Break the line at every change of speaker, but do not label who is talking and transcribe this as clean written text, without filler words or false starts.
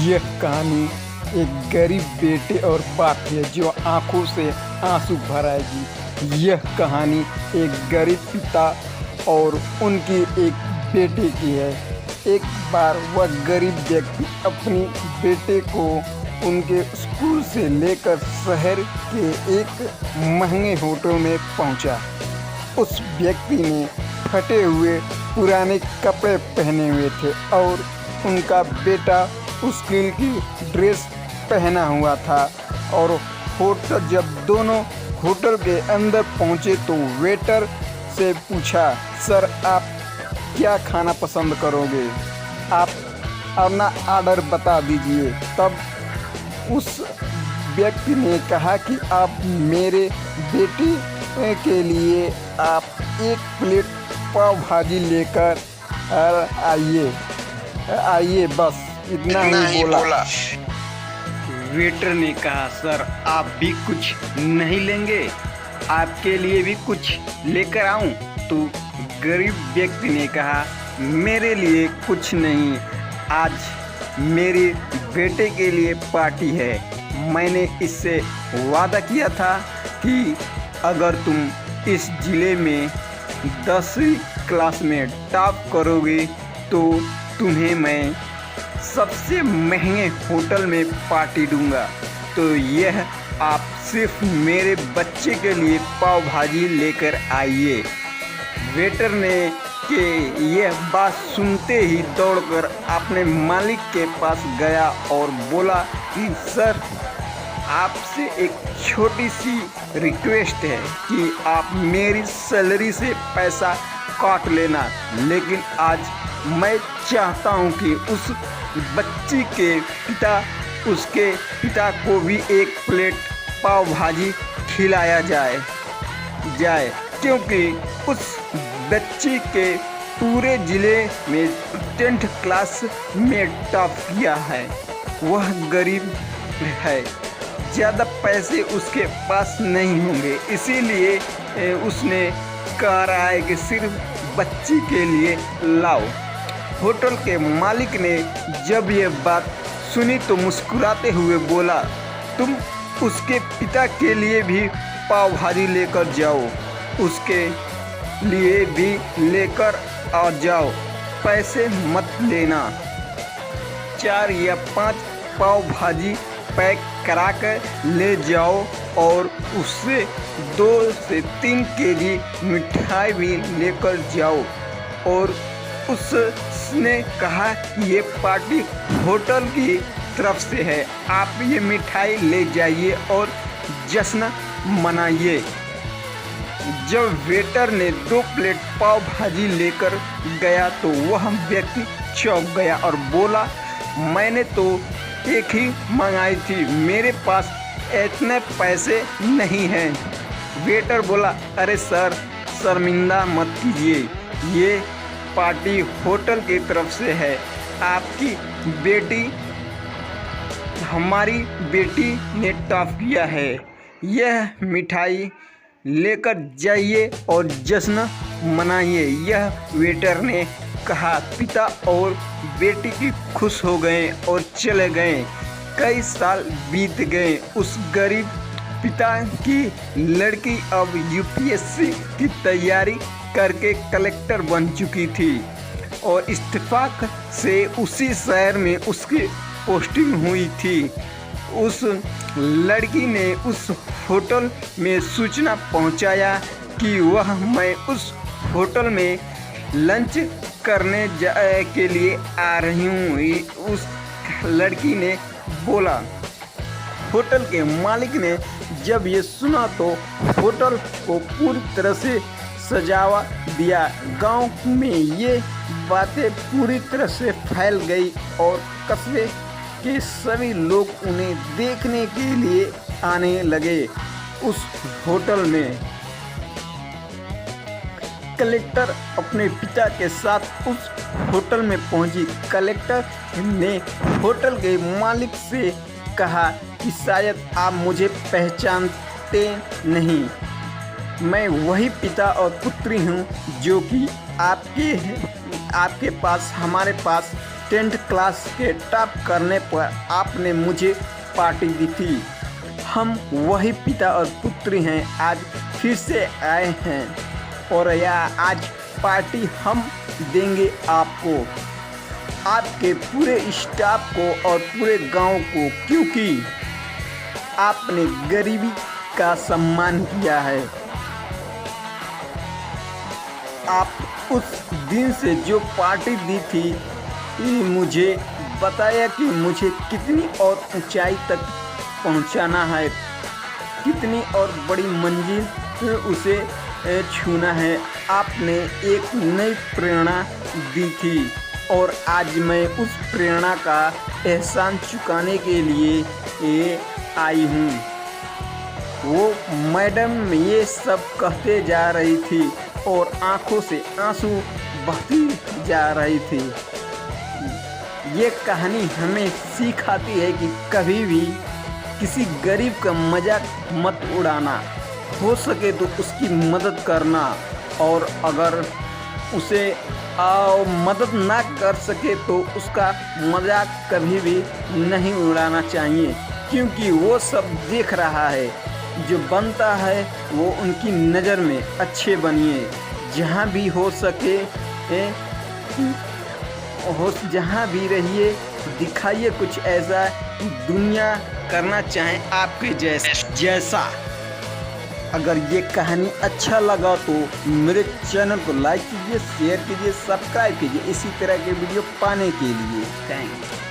यह कहानी एक गरीब बेटे और बाप है जो आंखों से आंसू भराएगी। यह कहानी एक गरीब पिता और उनकी एक बेटे की है। एक बार वह गरीब व्यक्ति अपनी बेटे को उनके स्कूल से लेकर शहर के एक महंगे होटल में पहुंचा। उस व्यक्ति ने फटे हुए पुराने कपड़े पहने हुए थे और उनका बेटा स्कूल की ड्रेस पहना हुआ था। और जब दोनों होटल के अंदर पहुंचे तो वेटर से पूछा, सर आप क्या खाना पसंद करोगे, आप अपना ऑर्डर बता दीजिए। तब उस व्यक्ति ने कहा कि आप मेरे बेटे के लिए आप एक प्लेट पाव भाजी लेकर आइए बस इतना ही बोला। वेटर ने कहा, सर आप भी कुछ नहीं लेंगे, आपके लिए भी कुछ लेकर आऊं? तो गरीब व्यक्ति ने कहा, मेरे लिए कुछ नहीं, आज मेरे बेटे के लिए पार्टी है। मैंने इससे वादा किया था कि अगर तुम इस ज़िले में 10वीं क्लास में टॉप करोगे तो तुम्हें मैं सबसे महंगे होटल में पार्टी दूंगा। तो यह आप सिर्फ मेरे बच्चे के लिए पाव भाजी लेकर आइए। वेटर ने के यह बात सुनते ही दौड़कर अपने मालिक के पास गया और बोला कि सर आपसे एक छोटी सी रिक्वेस्ट है कि आप मेरी सैलरी से पैसा काट लेना, लेकिन आज मैं चाहता हूं कि उस बच्ची के उसके पिता को भी एक प्लेट पाव भाजी खिलाया जाए क्योंकि उस बच्ची के पूरे ज़िले में 10th क्लास में टॉप किया है। वह गरीब है, ज़्यादा पैसे उसके पास नहीं होंगे, इसीलिए उसने कह रहा है कि सिर्फ बच्ची के लिए लाओ। होटल के मालिक ने जब ये बात सुनी तो मुस्कुराते हुए बोला, तुम उसके पिता के लिए भी पाव भाजी लेकर जाओ, उसके लिए भी लेकर आ जाओ, पैसे मत लेना। 4 या 5 पाव भाजी पैक करा कर ले जाओ और उससे 2 से 3 केजी मिठाई भी लेकर जाओ। और उसने कहा कि ये पार्टी होटल की तरफ से है, आप ये मिठाई ले जाइए और जश्न मनाइए। जब वेटर ने 2 प्लेट पाव भाजी लेकर गया तो वह व्यक्ति चौंक गया और बोला, मैंने तो एक ही मंगाई थी, मेरे पास इतने पैसे नहीं हैं। वेटर बोला, अरे सर शर्मिंदा मत कीजिए, ये पार्टी होटल की तरफ से है, आपकी बेटी हमारी बेटी ने टॉप किया है, यह मिठाई लेकर जाइए और जश्न मनाइए। यह वेटर ने कहा। पिता और बेटी की खुश हो गए और चले गए। कई साल बीत गए। उस गरीब पिता की लड़की अब यूपीएससी की तैयारी करके कलेक्टर बन चुकी थी और इत्तेफाक से उसी शहर में उसकी पोस्टिंग हुई थी। उस लड़की ने उस होटल में सूचना पहुंचाया कि मैं उस होटल में लंच करने के लिए आ रही हूँ। उस लड़की ने बोला। होटल के मालिक ने जब ये सुना तो होटल को पूरी तरह से सजावा दिया। गांव में ये बातें पूरी तरह से फैल गई और कस्बे के सभी लोग उन्हें देखने के लिए आने लगे। उस होटल में कलेक्टर अपने पिता के साथ उस होटल में पहुंची। कलेक्टर ने होटल के मालिक से कहा कि शायद आप मुझे पहचानते नहीं, मैं वही पिता और पुत्री हूँ जो कि आपके पास हमारे पास 10th क्लास के टॉप करने पर आपने मुझे पार्टी दी थी। हम वही पिता और पुत्री हैं, आज फिर से आए हैं और यह आज पार्टी हम देंगे आपको, आपके पूरे स्टाफ को और पूरे गांव को, क्योंकि आपने गरीबी का सम्मान किया है। आप उस दिन से जो पार्टी दी थी, मुझे बताया कि मुझे कितनी और ऊंचाई तक पहुंचाना है, कितनी और बड़ी मंजिल उसे छूना है। आपने एक नई प्रेरणा दी थी और आज मैं उस प्रेरणा का एहसान चुकाने के लिए आई हूँ। वो मैडम ये सब कहते जा रही थी और आंखों से आंसू बहती जा रही थी। ये कहानी हमें सिखाती है कि कभी भी किसी गरीब का मजाक मत उड़ाना, हो सके तो उसकी मदद करना, और अगर उसे मदद ना कर सके तो उसका मजाक कभी भी नहीं उड़ाना चाहिए, क्योंकि वो सब देख रहा है। जो बनता है वो उनकी नज़र में अच्छे बनिए, जहाँ भी हो सके जहाँ भी रहिए, दिखाइए कुछ ऐसा दुनिया करना चाहे आपके जैसा। अगर ये कहानी अच्छा लगा तो मेरे चैनल को लाइक कीजिए, शेयर कीजिए, सब्सक्राइब कीजिए इसी तरह के वीडियो पाने के लिए। Thank you.